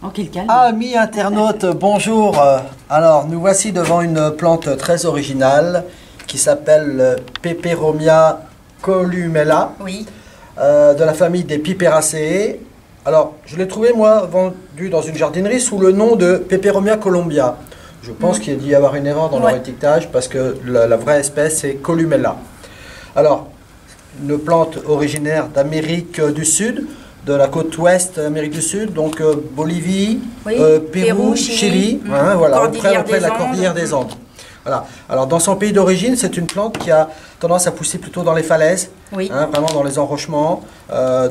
Oh, quel calme. Amis internautes, bonjour. Alors, nous voici devant une plante très originale qui s'appelle Peperomia columella, Oui. de la famille des Piperaceae. Alors, je l'ai trouvé, moi, vendu dans une jardinerie sous le nom de Peperomia columbia. Je pense qu'il y a dû y avoir une erreur dans leur étiquetage parce que la vraie espèce, c'est columella. Alors, une plante originaire d'Amérique du Sud, de la côte ouest Amérique du Sud, donc Bolivie, Pérou, Chili, hein, voilà, auprès de la cordillère des Andes. Voilà. Alors dans son pays d'origine, c'est une plante qui a tendance à pousser plutôt dans les falaises, hein, vraiment dans les enrochements.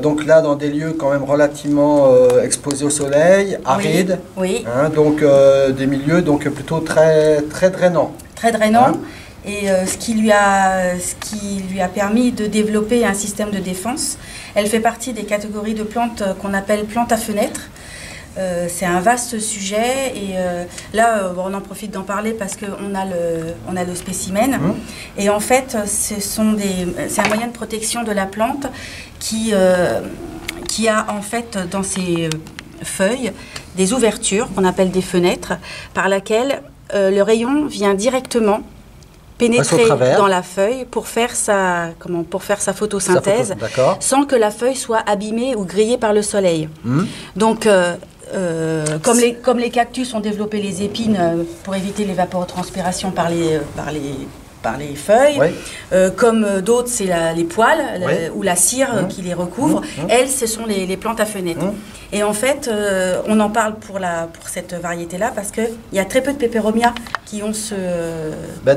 Donc là, dans des lieux quand même relativement exposés au soleil, arides, hein, donc des milieux donc plutôt très drainants. Très drainants. Hein. Et ce qui lui a permis de développer un système de défense. Elle fait partie des catégories de plantes qu'on appelle plantes à fenêtre. C'est un vaste sujet et là on en profite d'en parler parce qu'on a le spécimen. Et en fait c'est un moyen de protection de la plante qui a en fait dans ses feuilles des ouvertures qu'on appelle des fenêtres par laquelle le rayon vient directement pénétrer dans la feuille pour faire sa photosynthèse, sans que la feuille soit abîmée ou grillée par le soleil. Donc, comme les cactus ont développé les épines pour éviter l'évapotranspiration par les feuilles, comme d'autres c'est les poils ou la cire qui les recouvre, elles ce sont les plantes à fenêtre. Et en fait on en parle pour cette variété là parce qu'il y a très peu de Peperomia qui ont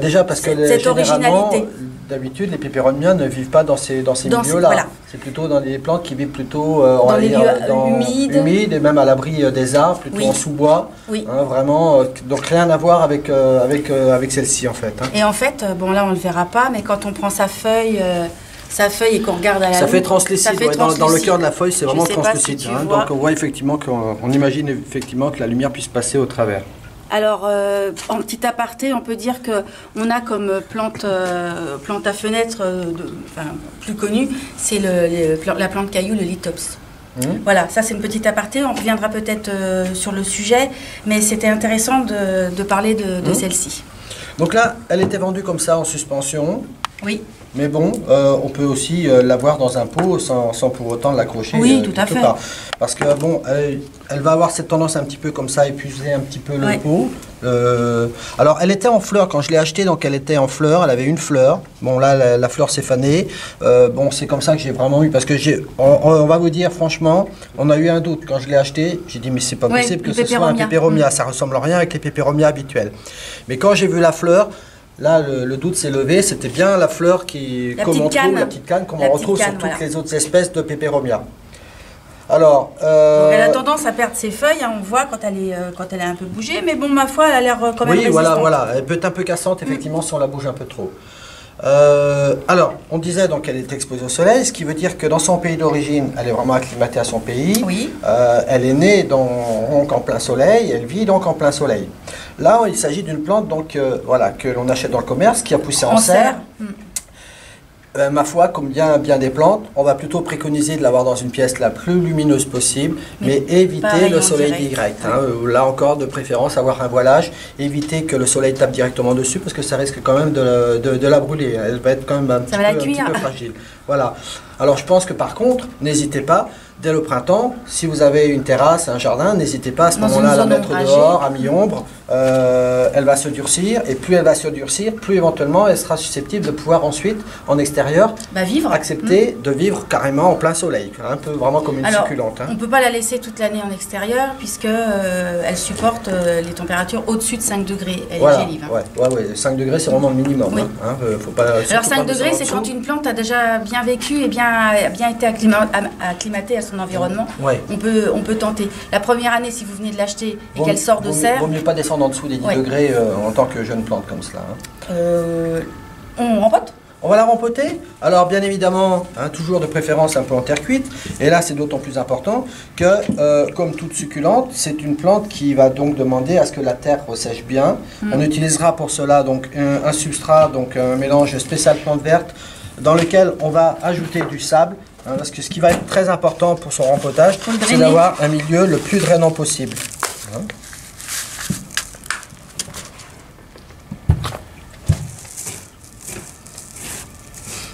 déjà parce que cette originalité. D'habitude les Peperomia ne vivent pas dans ces milieux là, c'est plutôt dans des plantes qui vivent plutôt dans les lieux humides et même à l'abri des arbres, plutôt en sous-bois, hein, vraiment, donc rien à voir avec celle-ci en fait, hein. Et en fait, bon là on le verra pas, mais quand on prend sa feuille et qu'on regarde à la loupe, fait translucide, dans le cœur de la feuille c'est vraiment translucide, hein, donc on voit effectivement qu'on imagine effectivement que la lumière puisse passer au travers. Alors, en petit aparté, on peut dire qu'on a comme plante à fenêtre plus connue, c'est la plante caillou, le lithops. Voilà, ça c'est une petite aparté, on reviendra peut-être sur le sujet, mais c'était intéressant de parler de celle-ci. Donc là, elle était vendue comme ça en suspension. Oui. Mais bon, on peut aussi l'avoir dans un pot sans pour autant l'accrocher. Oui, tout à fait. Parce que bon, elle va avoir cette tendance un petit peu comme ça à épuiser un petit peu le pot. Alors, elle était en fleur quand je l'ai achetée, donc elle était en fleur. Elle avait une fleur. Bon, là, la fleur s'est fanée. Bon, c'est comme ça que j'ai vraiment eu. Parce que on va vous dire, franchement, on a eu un doute quand je l'ai acheté. J'ai dit, mais c'est pas possible que ce soit un Peperomia. Ça ressemble à rien avec les Peperomia habituels. Mais quand j'ai vu la fleur, là, le doute s'est levé, c'était bien la fleur la petite canne qu'on retrouve sur toutes les autres espèces de Peperomia. Alors, donc elle a tendance à perdre ses feuilles, hein, on voit quand elle est un peu bougée, mais bon, ma foi, elle a l'air quand même résistante. Voilà, elle peut être un peu cassante, effectivement, si on la bouge un peu trop. Alors, on disait donc qu'elle est exposée au soleil, ce qui veut dire que dans son pays d'origine, elle est vraiment acclimatée à son pays. Elle est née donc en plein soleil, elle vit donc en plein soleil. Là, il s'agit d'une plante donc, que l'on achète dans le commerce, qui a poussé en serre. Ma foi, comme bien des plantes, on va plutôt préconiser de l'avoir dans une pièce la plus lumineuse possible, mais éviter le soleil direct. Hein. Là encore, de préférence, avoir un voilage, éviter que le soleil tape directement dessus, parce que ça risque quand même de la brûler. Elle va être quand même un petit peu fragile. Voilà. Alors je pense que par contre, n'hésitez pas, dès le printemps, si vous avez une terrasse, un jardin, n'hésitez pas à ce moment-là à la mettre dehors, à mi-ombre. Elle va se durcir, et plus elle va se durcir, plus éventuellement elle sera susceptible de pouvoir ensuite, en extérieur, accepter de vivre carrément en plein soleil, un peu vraiment comme une succulente. Hein. On ne peut pas la laisser toute l'année en extérieur, puisque elle supporte les températures au-dessus de 5 degrés. Elle est gélive. Ouais, 5 degrés c'est vraiment le minimum. Hein. Faut pas, alors 5 degrés c'est quand une plante a déjà bien vécu et bien été acclimatée à son environnement. On peut tenter. La première année, si vous venez de l'acheter et qu'elle sort de serre... Vaut mieux pas descendre en dessous des 10 degrés en tant que jeune plante comme cela. Hein. On rempote ? On va la rempoter. Alors bien évidemment, hein, toujours de préférence un peu en terre cuite. Et là, c'est d'autant plus important que, comme toute succulente, c'est une plante qui va donc demander à ce que la terre ressèche bien. On utilisera pour cela donc un substrat, donc un mélange spécial plante verte, dans lequel on va ajouter du sable. Hein, parce que ce qui va être très important pour son rempotage, c'est d'avoir un milieu le plus drainant possible. Hein.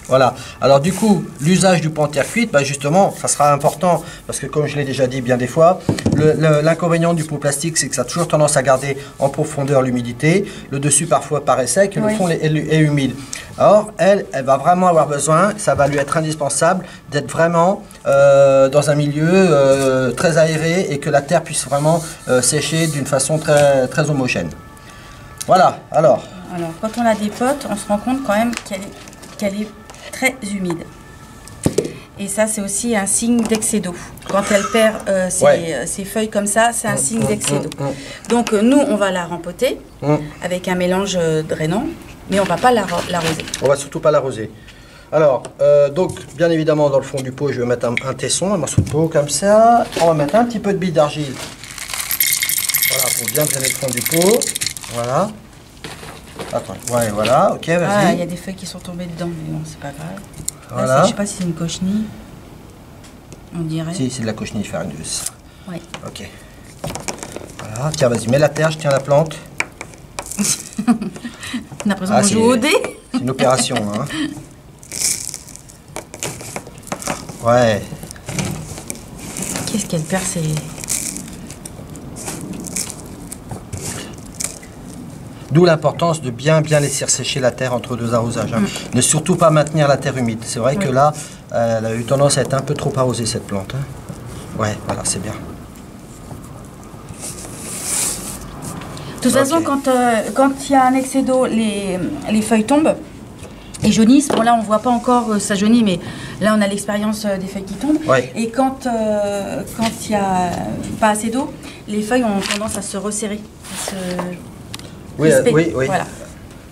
Voilà. Alors du coup, l'usage du pot en terre cuite, bah justement, ça sera important parce que comme je l'ai déjà dit bien des fois, l'inconvénient du pot plastique, c'est que ça a toujours tendance à garder en profondeur l'humidité. Le dessus parfois paraît sec et le fond est humide. Alors elle va vraiment avoir besoin, ça va lui être indispensable d'être vraiment dans un milieu très aéré et que la terre puisse vraiment sécher d'une façon très, très homogène. Voilà. Alors quand on la dépote, on se rend compte quand même qu'elle est très humide. Et ça, c'est aussi un signe d'excès d'eau. Quand elle perd ses feuilles comme ça, c'est un signe d'excès d'eau. Donc, nous, on va la rempoter avec un mélange drainant, mais on ne va pas l'arroser. On ne va surtout pas l'arroser. Alors, donc, bien évidemment, dans le fond du pot, je vais mettre un tesson, un morceau de peau comme ça. On va mettre un petit peu de bille d'argile. Voilà, pour bien drainer le fond du pot. Voilà. Attends, ouais, voilà, ok, vas-y. Ah, il y a des feuilles qui sont tombées dedans, mais bon, c'est pas grave. Voilà. Là, je sais pas si c'est une cochenille. On dirait. Si, c'est de la cochenille farineuse. Oui. Ok. Voilà, tiens, vas-y, mets la terre, je tiens la plante. On a l'impression qu'on joue au dé. C'est une opération, hein. Ouais. Qu'est-ce qu'elle perd, c'est... D'où l'importance de bien laisser sécher la terre entre deux arrosages. Hein. Ne surtout pas maintenir la terre humide. C'est vrai que là, elle a eu tendance à être un peu trop arrosée, cette plante. Hein. Ouais, voilà, c'est bien. De toute façon, quand il y a un excès d'eau, les feuilles tombent et jaunissent. Bon, là, on ne voit pas encore ça jaunit, mais là, on a l'expérience des feuilles qui tombent. Ouais. Et quand il n'y a pas assez d'eau, les feuilles ont tendance à se resserrer, à se... Oui, oui. Voilà.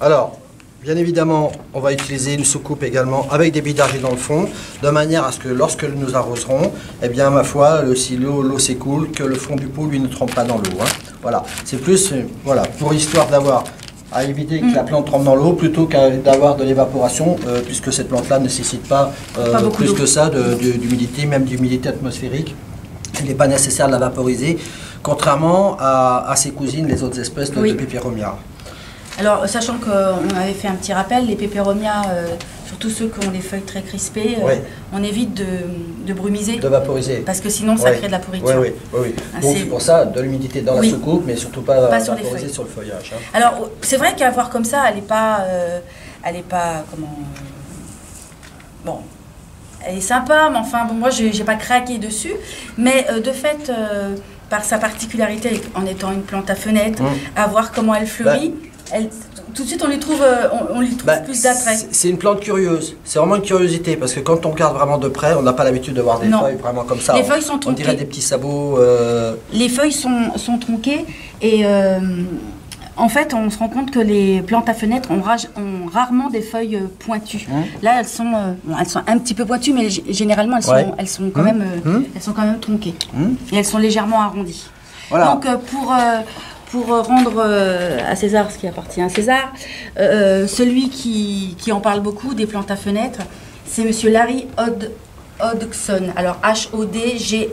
Alors, bien évidemment, on va utiliser une soucoupe également avec des billes d'argile dans le fond, de manière à ce que lorsque nous arroserons, eh bien, ma foi, si l'eau s'écoule, que le fond du pot, lui, ne trempe pas dans l'eau. Hein. Voilà, c'est plus, voilà, pour histoire d'avoir à éviter que la plante trempe dans l'eau plutôt qu'à d'avoir de l'évaporation, puisque cette plante-là ne nécessite pas plus que ça d'humidité, même d'humidité atmosphérique. Il n'est pas nécessaire de la vaporiser, contrairement à ses cousines, les autres espèces de Peperomia. Alors, sachant qu'on avait fait un petit rappel, les Peperomia, surtout ceux qui ont les feuilles très crispées, on évite de brumiser. De vaporiser. Parce que sinon, ça crée de la pourriture. Oui. Donc, c'est pour ça, de l'humidité dans la soucoupe, mais surtout pas vaporiser sur le feuillage. Hein. Alors, c'est vrai qu'à voir comme ça, elle n'est pas, comment... Bon... Elle est sympa, mais enfin, bon, moi, je n'ai pas craqué dessus. Mais de fait, par sa particularité, en étant une plante à fenêtre, à voir comment elle fleurit, tout de suite, on lui trouve plus d'attrait. C'est une plante curieuse. C'est vraiment une curiosité, parce que quand on regarde vraiment de près, on n'a pas l'habitude de voir des feuilles vraiment comme ça. Les feuilles sont tronquées. On dirait des petits sabots. Les feuilles sont tronquées et... en fait, on se rend compte que les plantes à fenêtre ont rarement des feuilles pointues. Là, elles sont un petit peu pointues, mais généralement, elles sont quand même tronquées. Et elles sont légèrement arrondies. Voilà. Donc, pour rendre à César ce qui appartient à César, celui qui en parle beaucoup des plantes à fenêtre, c'est Monsieur Larry Hodgson, alors Hodgson.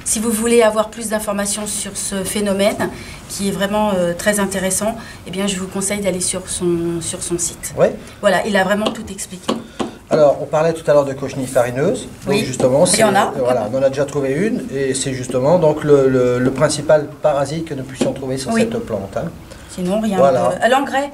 Si vous voulez avoir plus d'informations sur ce phénomène, qui est vraiment très intéressant, eh bien, je vous conseille d'aller sur son site. Ouais. Voilà, il a vraiment tout expliqué. Alors, on parlait tout à l'heure de cochenille farineuse. Donc, justement, il y en a. Voilà, on en a déjà trouvé une, et c'est justement donc le principal parasite que nous puissions trouver sur cette plante. Hein. Sinon, rien. Voilà. L'engrais.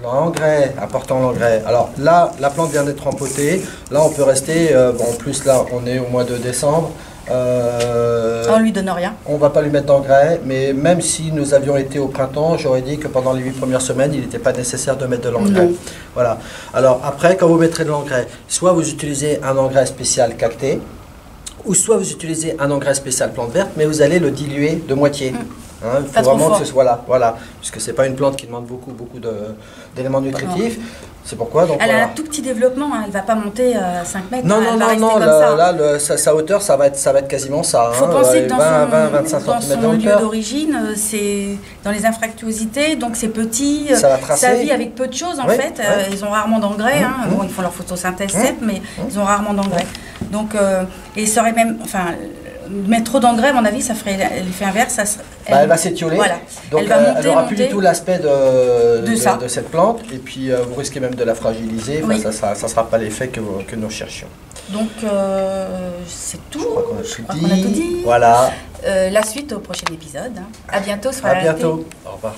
L'engrais, important l'engrais. Alors là, la plante vient d'être empotée. Là, on peut rester. En plus, là, on est au mois de décembre. On lui donne rien. On va pas lui mettre d'engrais, mais même si nous avions été au printemps, j'aurais dit que pendant les 8 premières semaines, il n'était pas nécessaire de mettre de l'engrais. Voilà. Alors après, quand vous mettrez de l'engrais, soit vous utilisez un engrais spécial cacté, ou soit vous utilisez un engrais spécial plante verte, mais vous allez le diluer de moitié. Hein, il faut vraiment que ce soit voilà, puisque c'est pas une plante qui demande beaucoup d'éléments nutritifs. C'est pourquoi donc, elle a un tout petit développement, hein, elle ne va pas monter à 5 mètres. Non, sa hauteur, ça va être quasiment ça. Il faut penser que dans 20-25 cm son lieu d'origine, c'est dans les infractuosités, donc c'est petit, ça vit avec peu de choses en fait. Ils ont rarement d'engrais, bon, ils font leur photosynthèse certes, mais ils ont rarement d'engrais. Donc, et ça aurait même, enfin, mettre trop d'engrais, à mon avis, ça ferait l'effet inverse. Elle va s'étioler, voilà. donc elle n'aura plus du tout l'aspect de cette plante, et puis vous risquez même de la fragiliser, ça ne sera pas l'effet que nous recherchions. Donc c'est tout, je crois qu'on a tout dit. Voilà. La suite au prochain épisode. À bientôt sur À bientôt, au revoir.